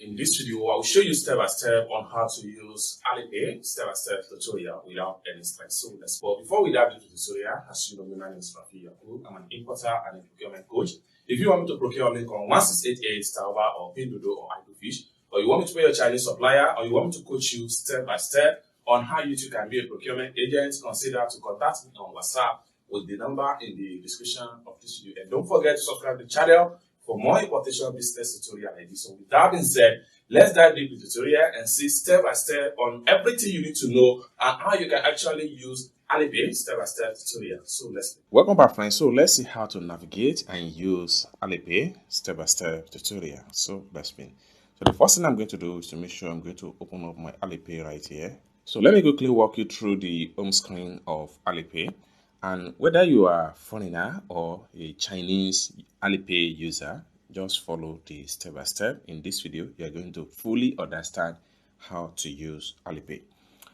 In this video, I will show you step by step on how to use Alipay, step-by-step tutorial without any stress. So let's go. Before we dive into the tutorial, as you know, my name is Rafi Yaku. I'm an importer and a procurement coach. If you want me to procure a link on 1688 Starva or Pinduoduo or Igofish, or you want me to be your Chinese supplier, or you want me to coach you step by step on how you too can be a procurement agent, consider to contact me on WhatsApp with the number in the description of this video. And don't forget to subscribe to the channel for more importation business tutorial like this. So with that being said, let's dive into the tutorial and see step by step on everything you need to know and how you can actually use Alipay step-by-step tutorial. So let's welcome back, friends. So let's see how to navigate and use Alipay step-by-step tutorial. So let's begin. So the first thing I'm going to do is to make sure I'm going to open up my Alipay right here. So let me quickly walk you through the home screen of Alipay. And whether you are a foreigner or a Chinese Alipay user, just follow the step-by-step. In this video, you're going to fully understand how to use Alipay.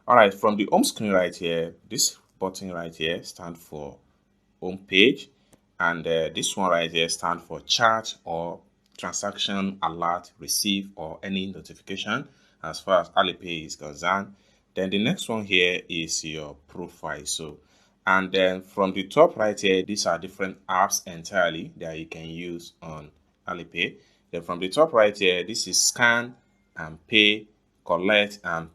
All right, from the home screen right here, this button right here stands for home page, and this one right here stands for chat or transaction alert, receive, or any notification as far as Alipay is concerned. Then the next one here is your profile. So, and then from the top right here, these are different apps entirely that you can use on Alipay. Then from the top right here, this is scan and pay, collect, and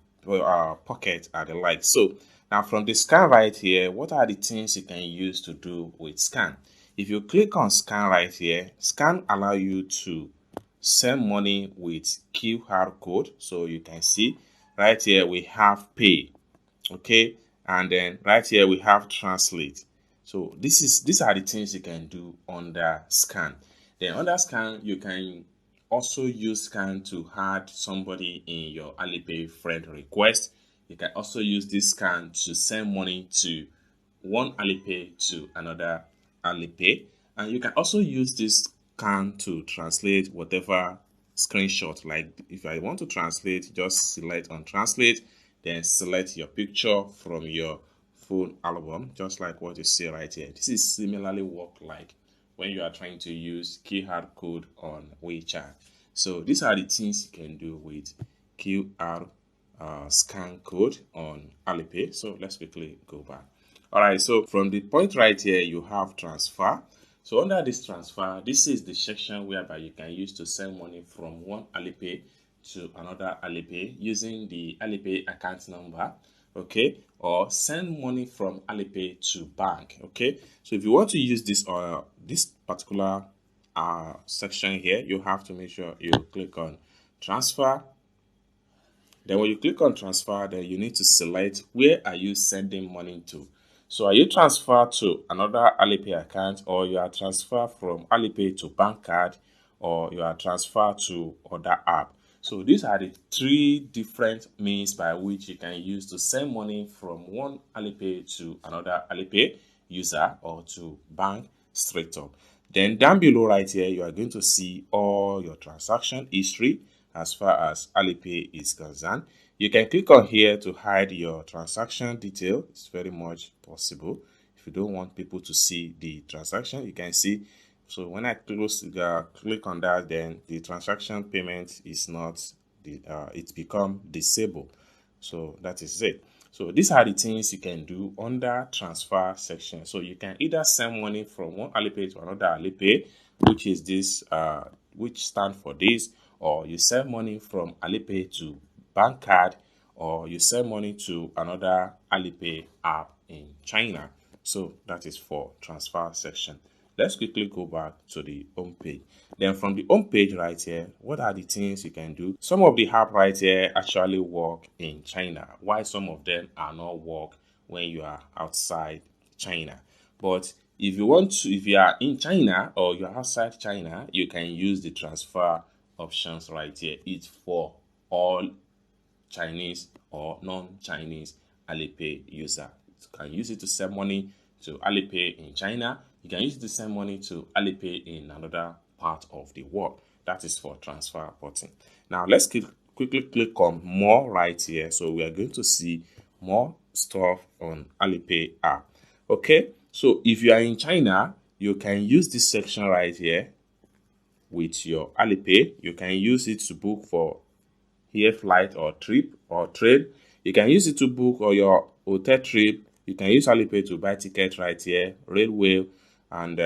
pocket and the like. So now from the scan right here, what are the things you can use to do with scan? If you click on scan right here, scan allow you to send money with QR code. So you can see right here we have pay, okay, and then right here we have translate. So these are the things you can do under scan. Then under scan, you can also use scan to add somebody in your Alipay friend request. You can also use this scan to send money to one Alipay to another Alipay. And you can also use this scan to translate whatever screenshot. Like if I want to translate, just select on translate, then select your picture from your phone album, just like what you see right here. This is similarly work like when you are trying to use QR code on WeChat. So these are the things you can do with QR scan code on Alipay. So let's quickly go back. All right, so from the point right here, you have transfer. So under this transfer, this is the section whereby you can use to send money from one Alipay to another Alipay using the Alipay account number, okay, or send money from Alipay to bank, okay. So if you want to use this this particular section here, you have to make sure you click on transfer. Then when you click on transfer, then you need to select where are you sending money to. So are you transfer to another Alipay account, or you are transfer from Alipay to bank card, or you are transfer to other app. So these are the three different means by which you can use to send money from one Alipay to another Alipay user or to bank straight up. Then down below right here, you are going to see all your transaction history as far as Alipay is concerned. You can click on here to hide your transaction detail. It's very much possible. If you don't want people to see the transaction, you can see. So when I click on that, then the transaction payment is not it's become disabled. So that is it. So these are the things you can do under transfer section. So you can either send money from one Alipay to another Alipay, which is this which stand for this, or you send money from Alipay to bank card, or you send money to another Alipay app in China. So that is for transfer section. Let's quickly go back to the home page. Then from the home page right here, what are the things you can do? Some of the app right here actually work in China, while some of them are not work when you are outside China. But if you want to, if you are in China or you're outside China, you can use the transfer options right here. It's for all Chinese or non-Chinese Alipay user. You can use it to send money to Alipay in China. You can use it to send money to Alipay in another part of the world. That is for transfer button. Now let's quickly click on more right here. So we are going to see more stuff on Alipay app. Okay, so if you are in China, you can use this section right here with your Alipay. You can use it to book for air flight or trip or trade. You can use it to book or your hotel trip. You can use Alipay to buy tickets right here, railway, and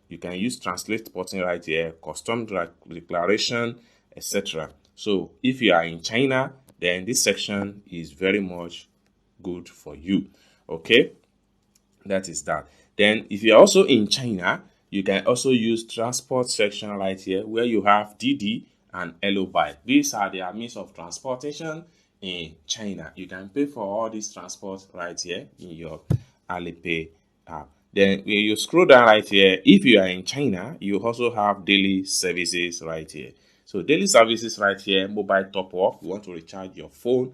you can use translate button right here, custom declaration, etc. So if you are in China, then this section is very much good for you. Okay, that is that. Then if you're also in China, you can also use transport section right here where you have Didi and Hello These are their means of transportation in China. You can pay for all these transports right here in your Alipay app. Then when you scroll down right here, if you are in China, you also have daily services right here. So daily services right here, mobile top up, you want to recharge your phone,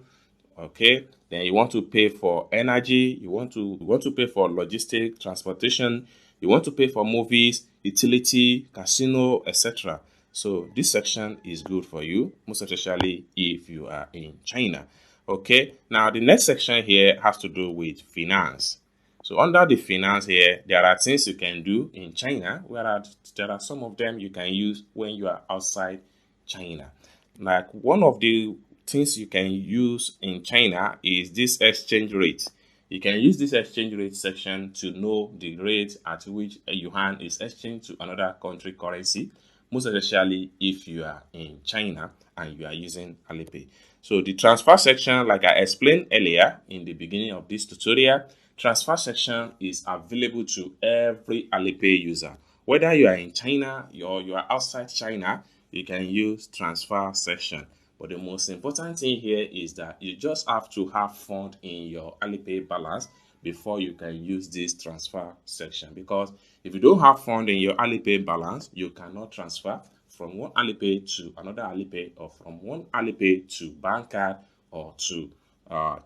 okay, then you want to pay for energy, you want to pay for logistic transportation, you want to pay for movies, utility, casino, etc. So this section is good for you, most especially if you are in China. Okay, now the next section here has to do with finance. So under the finance here, there are things you can do in China, whereas there are some of them you can use when you are outside China. Like one of the things you can use in China is this exchange rate. You can use this exchange rate section to know the rate at which a yuan is exchanged to another country currency, most especially if you are in China and you are using Alipay. So the transfer section, like I explained earlier in the beginning of this tutorial, transfer section is available to every Alipay user. Whether you are in China or you are outside China, you can use transfer section. But the most important thing here is that you just have to have fund in your Alipay balance before you can use this transfer section. Because if you don't have fund in your Alipay balance, you cannot transfer from one Alipay to another Alipay or from one Alipay to bank card or to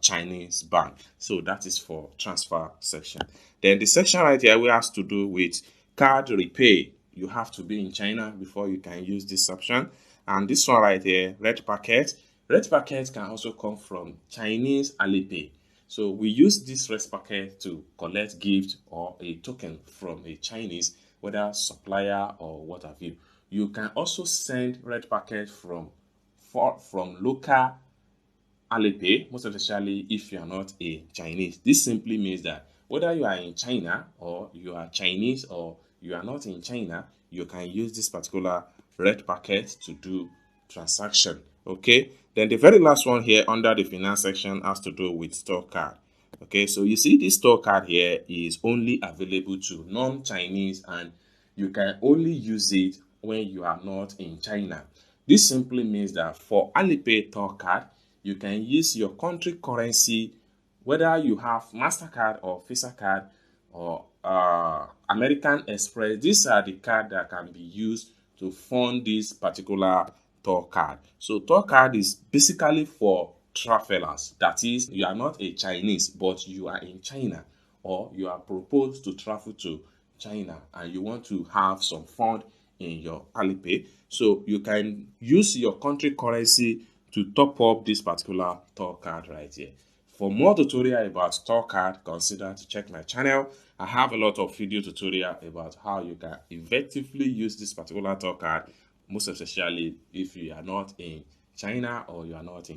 Chinese bank. So that is for transfer section. Then the section right here we has to do with card repay. You have to be in China before you can use this option. And this one right here, red packet. Red packet can also come from Chinese Alipay. So we use this red packet to collect gift or a token from a Chinese, whether supplier or what have you. You can also send red packet from local Alipay, most especially if you are not a Chinese. This simply means that whether you are in China or you are Chinese or you are not in China, you can use this particular red packet to do transaction. Okay, then the very last one here under the finance section has to do with store card. Okay, so you see this store card here is only available to non-Chinese and you can only use it when you are not in China. This simply means that for Alipay store card, you can use your country currency, whether you have MasterCard or Visa card or American Express. These are the cards that can be used to fund this particular tour card. So tour card is basically for travelers. That is, you are not a Chinese, but you are in China or you are proposed to travel to China and you want to have some fund in your Alipay. So you can use your country currency to top up this particular tour card right here. For more tutorial about tour card, consider to check my channel. I have a lot of video tutorial about how you can effectively use this particular tour card, most especially if you are not in China or you are not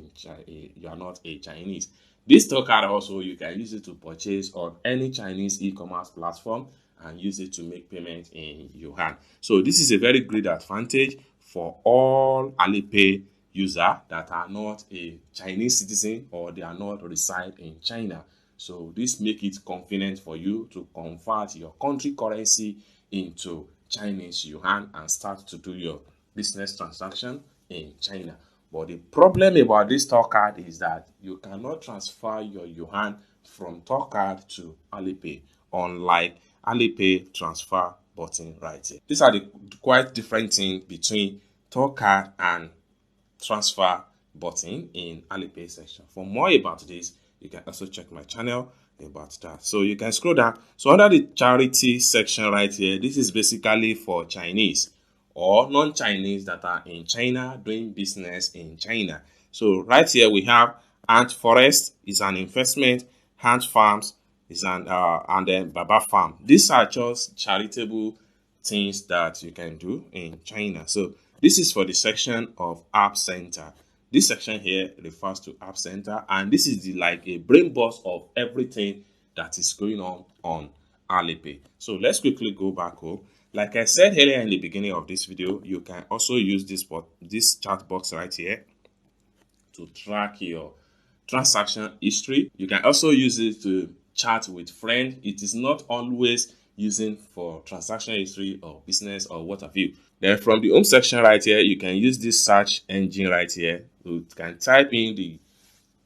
a Chinese. This tour card also you can use it to purchase on any Chinese e-commerce platform and use it to make payment in yuan. So this is a very great advantage for all Alipay user that are not a Chinese citizen or they are not reside in China. So this make it convenient for you to convert your country currency into Chinese yuan and start to do your business transaction in China. But the problem about this tour card is that you cannot transfer your yuan from tour card to Alipay, unlike Alipay transfer button right here. These are the quite different things between tour card and transfer button in Alipay section. For more about this, you can also check my channel about that. So you can scroll down. So under the charity section right here, this is basically for Chinese or non-Chinese that are in China doing business in China. So right here we have Ant Forest is an investment, Ant Farms is an and then Baba Farm. These are just charitable things that you can do in China. So this is for the section of App Center. This section here refers to App Center, and this is like a brain burst of everything that is going on Alipay. So let's quickly go back home. Like I said earlier in the beginning of this video, you can also use this chat box right here to track your transaction history. You can also use it to chat with friends. It is not always using for transaction history or business or what have you. Then from the home section right here, you can use this search engine right here. You can type in the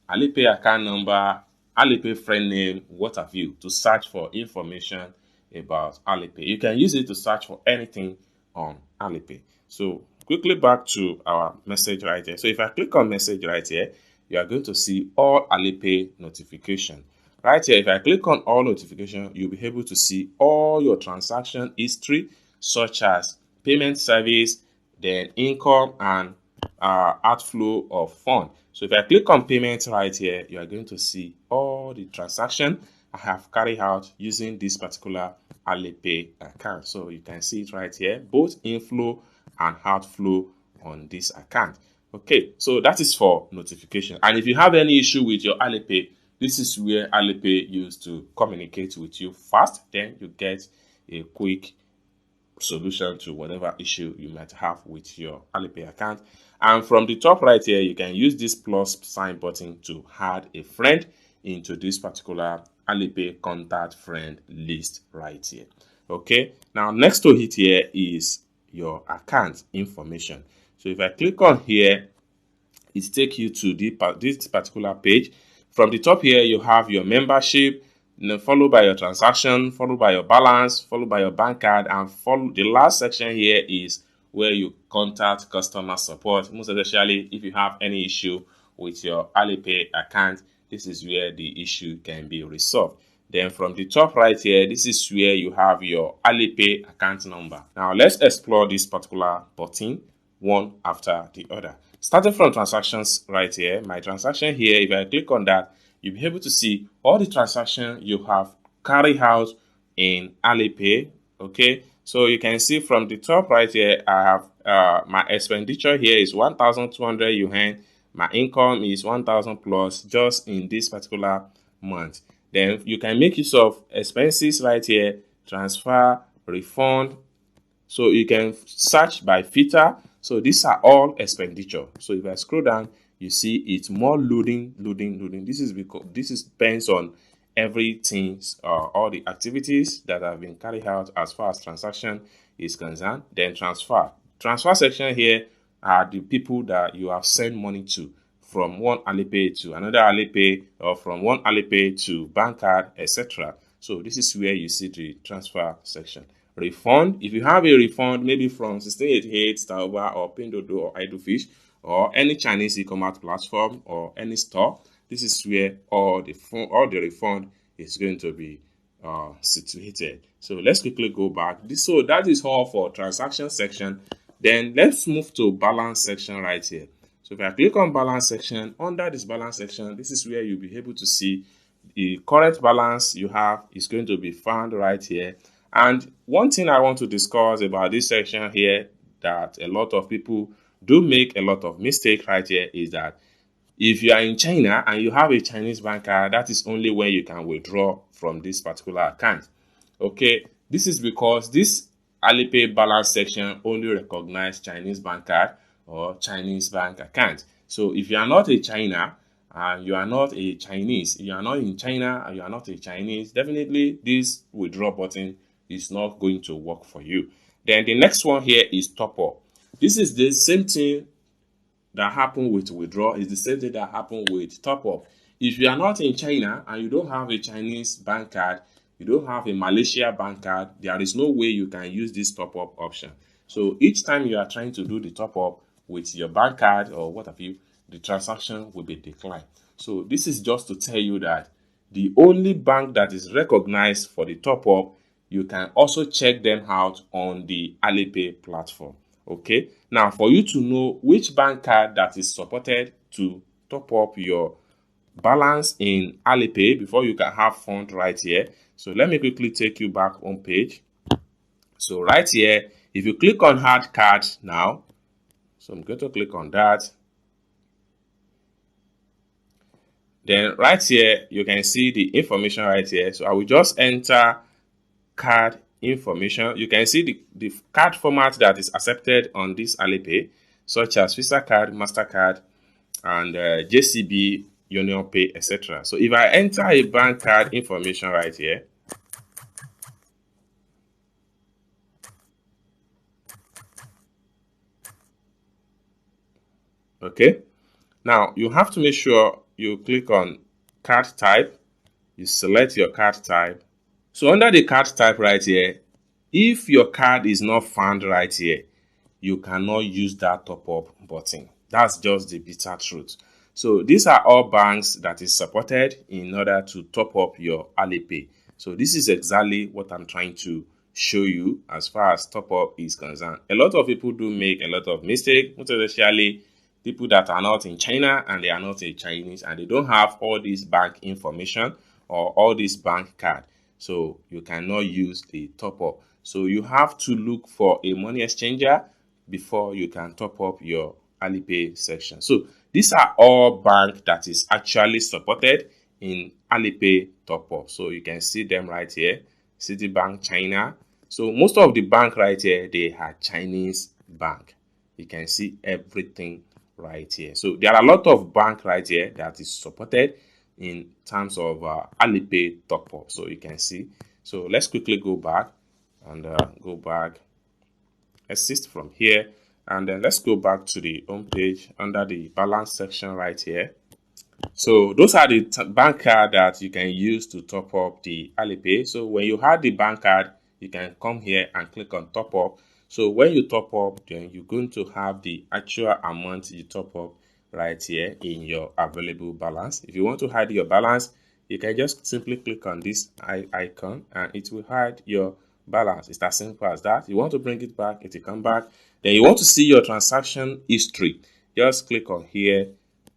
Alipay account number, Alipay friend name, what have you, to search for information about Alipay. You can use it to search for anything on Alipay. So quickly back to our message right here. So if I click on message right here, you are going to see all Alipay notification. Right here, if I click on all notification, you'll be able to see all your transaction history, such as payment service, then income and outflow of fund. So if I click on payments right here, you are going to see all the transaction I have carried out using this particular Alipay account. So you can see it right here, both inflow and outflow on this account. Okay, so that is for notification. And if you have any issue with your Alipay, this is where Alipay used to communicate with you fast. Then you get a quick solution to whatever issue you might have with your Alipay account. And from the top right here, you can use this plus sign button to add a friend into this particular Alipay contact friend list right here. Okay, now next to it here is your account information. So if I click on here, it takes you to this particular page. From the top here, you have your membership, followed by your transaction, followed by your balance, followed by your bank card, and the last section here is where you contact customer support. Most especially if you have any issue with your Alipay account, this is where the issue can be resolved. Then from the top right here, this is where you have your Alipay account number. Now let's explore this particular button one after the other. Starting from transactions right here, my transaction here, if I click on that, you'll be able to see all the transactions you have carried out in Alipay. Okay, so you can see from the top right here, I have my expenditure here is 1,200 yuan. My income is 1,000 plus just in this particular month. Then you can make use of expenses right here, transfer, refund. So you can search by filter. So these are all expenditure. So if I scroll down, you see it's more loading. This is because this is depends on everything, all the activities that have been carried out as far as transaction is concerned. Then transfer section here are the people that you have sent money to, from one Alipay to another Alipay, or from one Alipay to bank card, etc. So this is where you see the transfer section. Refund, if you have a refund maybe from 1688, Taoba, or Pindodo, or Idlefish, or any Chinese e-commerce platform, or any store, this is where all the refund is going to be situated. So let's quickly go back. So that is all for transaction section. Then let's move to balance section right here. So if I click on balance section, under this balance section, this is where you'll be able to see the current balance you have is going to be found right here. And one thing I want to discuss about this section here that a lot of people do make a lot of mistakes right here is that if you are in China and you have a Chinese bank card, that is only where you can withdraw from this particular account. Okay, this is because this Alipay balance section only recognizes Chinese bank card or Chinese bank account. So if you are not a China and you are not a Chinese, you are not in China and you are not a Chinese, definitely this withdraw button is not going to work for you. Then the next one here is top up. This is the same thing that happened with withdraw, is the same thing that happened with top up. If you are not in China and you don't have a Chinese bank card, you don't have a Malaysia bank card, there is no way you can use this top up option. So each time you are trying to do the top up with your bank card or what have you, the transaction will be declined. So this is just to tell you that the only bank that is recognized for the top up, you can also check them out on the Alipay platform. Okay, now for you to know which bank card that is supported to top up your balance in Alipay before you can have fund right here. So let me quickly take you back on page. So right here, if you click on add card now, so I'm going to click on that. Then right here, you can see the information right here. So I will just enter card information. You can see the card format that is accepted on this Alipay, such as Visa card, MasterCard, and JCB, Union Pay, etc. So if I enter a bank card information right here, okay, now you have to make sure you click on card type, you select your card type. So under the card type right here, if your card is not found right here, you cannot use that top up button. That's just the bitter truth. So these are all banks that is supported in order to top up your Alipay. So this is exactly what I'm trying to show you as far as top up is concerned. A lot of people do make a lot of mistakes, most especially people that are not in China and they are not a Chinese and they don't have all this bank information or all this bank card. So you cannot use the top up. So you have to look for a money exchanger before you can top up your Alipay section. So these are all banks that is actually supported in Alipay top up. So you can see them right here. Citibank China. So most of the bank right here, they are Chinese bank. You can see everything right here. So there are a lot of bank right here that is supported in terms of Alipay top up. So you can see. So let's quickly go back and go back. Assist from here, and then let's go back to the home page under the balance section right here. So those are the bank card that you can use to top up the Alipay. So when you have the bank card, you can come here and click on top up. So when you top up, then you're going to have the actual amount you top up right here in your available balance. If you want to hide your balance, you can just simply click on this icon and it will hide your balance. It's as simple as that. You want to bring it back, it will come back. Then you want to see your transaction history. Just click on here.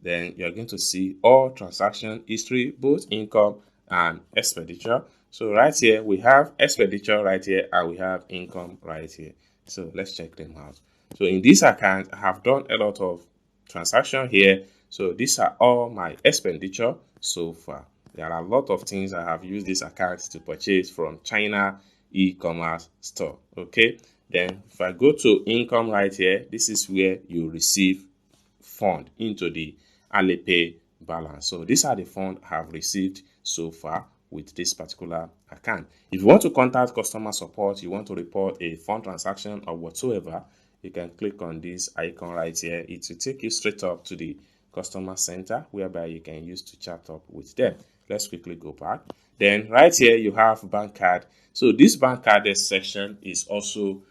Then you're going to see all transaction history, both income and expenditure. So right here, we have expenditure right here and we have income right here. So let's check them out. So in this account, I have done a lot of transaction here. So these are all my expenditure so far. There are a lot of things I have used this account to purchase from China e-commerce store. Okay. Then if I go to income right here, this is where you receive fund into the Alipay balance. So these are the funds I have received so far with this particular account. If you want to contact customer support, you want to report a fund transaction or whatsoever, you can click on this icon right here. It will take you straight up to the customer center whereby you can use to chat up with them. Let's quickly go back. Then right here you have bank card. So this bank card section is also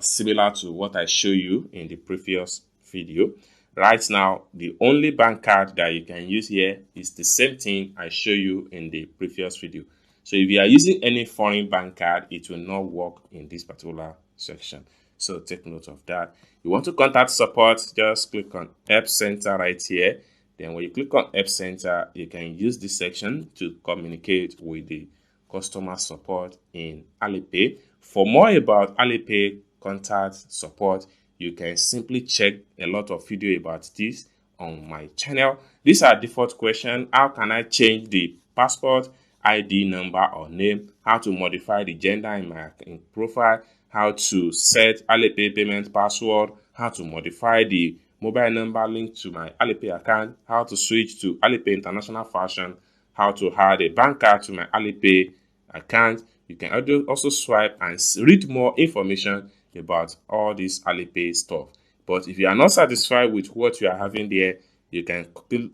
similar to what I show you in the previous video. Right now, the only bank card that you can use here is the same thing I show you in the previous video. So if you are using any foreign bank card, it will not work in this particular section. So take note of that. You want to contact support, just click on Help Center right here. Then when you click on Help Center, you can use this section to communicate with the customer support in Alipay. For more about Alipay contact support, you can simply check a lot of video about this on my channel. These are default questions. How can I change the passport ID number or name? How to modify the gender in my profile? How to set Alipay payment password? How to modify the mobile number linked to my Alipay account? How to switch to Alipay International Fashion? How to add a bank card to my Alipay account? You can also swipe and read more information about all this Alipay stuff. But if you are not satisfied with what you are having there, you can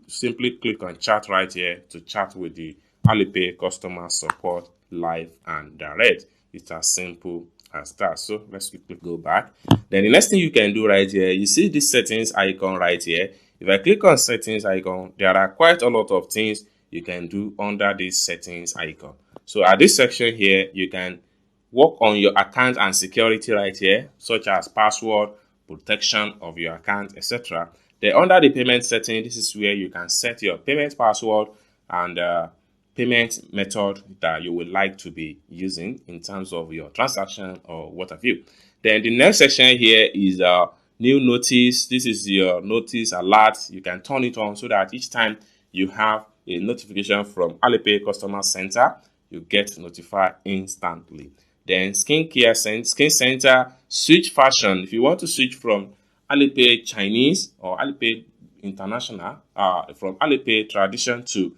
simply click on chat right here to chat with the Alipay customer support live and direct. It's as simple as that. So let's quickly go back. Then the next thing you can do right here, you see this settings icon right here. If I click on settings icon, there are quite a lot of things you can do under this settings icon. So at this section here, you can work on your account and security right here, such as password, protection of your account, etc. Then under the payment setting, this is where you can set your payment password and payment method that you would like to be using in terms of your transaction or what have you. Then the next section here is new notice. This is your notice alert. You can turn it on so that each time you have a notification from Alipay customer center, you get notified instantly. Then skin center, switch fashion. If you want to switch from Alipay Chinese or Alipay International, from Alipay tradition to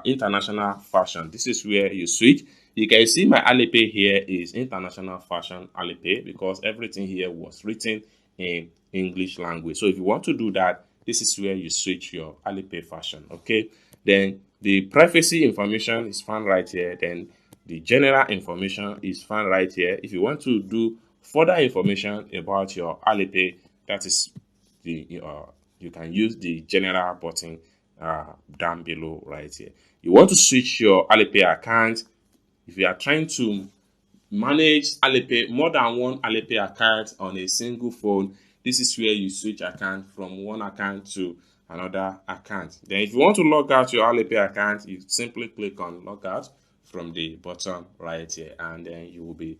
international fashion, this is where you switch. You can see my Alipay here is international fashion Alipay because everything here was written in English language. So if you want to do that, this is where you switch your Alipay fashion. Okay, then the privacy information is found right here. Then the general information is found right here. If you want to do further information about your Alipay, that is the you can use the general button down below right here. You want to switch your Alipay account. If you are trying to manage Alipay, more than one Alipay account on a single phone, this is where you switch account from one account to another account. Then if you want to log out your Alipay account, you simply click on log out from the bottom right here, and then you will be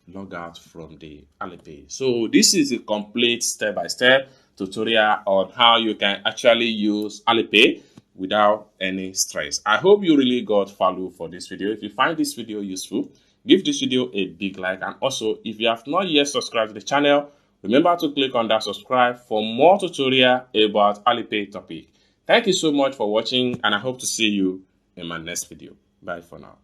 log out from the Alipay. So this is a complete step-by-step tutorial on how you can actually use Alipay without any stress. I hope you really got value for this video. If you find this video useful, give this video a big like, and also if you have not yet subscribed to the channel, remember to click on that subscribe for more tutorial about Alipay topic. Thank you so much for watching, and I hope to see you in my next video. Bye for now.